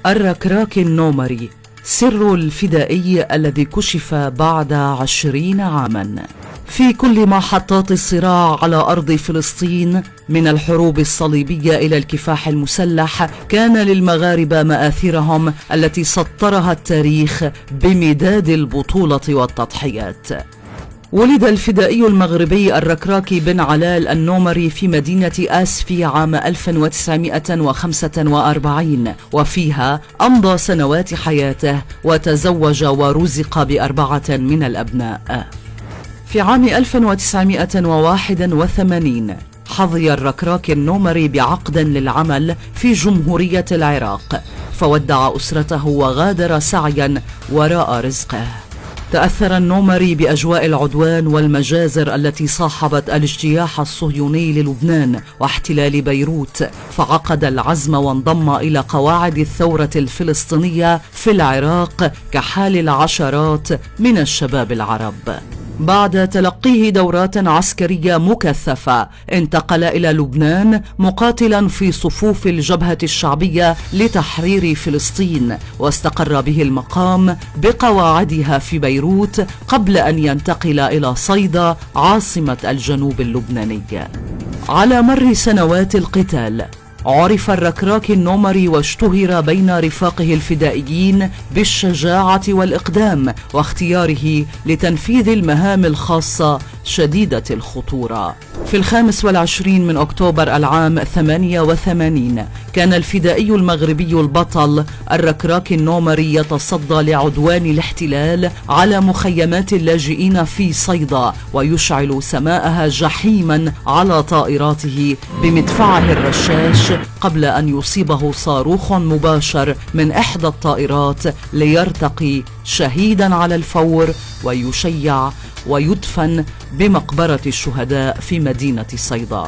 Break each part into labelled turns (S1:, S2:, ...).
S1: الركراكي النومري، سر الفدائي الذي كشف بعد 20 عاما. في كل محطات الصراع على أرض فلسطين، من الحروب الصليبية إلى الكفاح المسلح، كان للمغاربة مآثرهم التي سطرها التاريخ بمداد البطولة والتضحيات. ولد الفدائي المغربي الركراكي بن علال النومري في مدينة آسفي عام 1945، وفيها أمضى سنوات حياته وتزوج ورزق ب4 من الأبناء. في عام 1981 حظي الركراكي النومري بعقد للعمل في جمهورية العراق، فودع أسرته وغادر سعيا وراء رزقه. تأثر النومري بأجواء العدوان والمجازر التي صاحبت الاجتياح الصهيوني للبنان واحتلال بيروت، فعقد العزم وانضم إلى قواعد الثورة الفلسطينية في العراق كحال العشرات من الشباب العرب. بعد تلقيه دورات عسكرية مكثفة، انتقل إلى لبنان مقاتلا في صفوف الجبهة الشعبية لتحرير فلسطين، واستقر به المقام بقواعدها في بيروت قبل أن ينتقل إلى صيدا عاصمة الجنوب اللبناني. على مر سنوات القتال، عرف الركراكي النومري واشتهر بين رفاقه الفدائيين بالشجاعة والإقدام واختياره لتنفيذ المهام الخاصة شديدة الخطورة. في 25 من أكتوبر العام 88 كان الفدائي المغربي البطل الركراكي النومري يتصدى لعدوان الاحتلال على مخيمات اللاجئين في صيدا، ويشعل سماءها جحيما على طائراته بمدفعه الرشاش قبل أن يصيبه صاروخ مباشر من إحدى الطائرات ليرتقي شهيدا على الفور ويشيع ويدفن بمقبرة الشهداء في مدينة صيدا.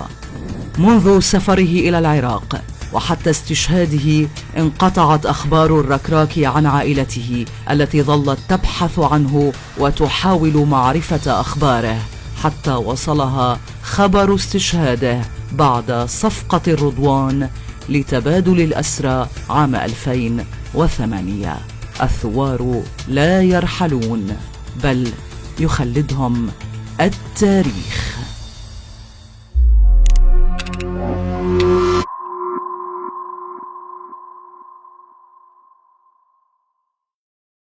S1: منذ سفره إلى العراق وحتى استشهاده انقطعت أخبار الركراكي عن عائلته التي ظلت تبحث عنه وتحاول معرفة أخباره، حتى وصلها خبر استشهاده بعد صفقة الرضوان لتبادل الأسرى عام 2008. الثوار لا يرحلون، بل يخلدهم التاريخ.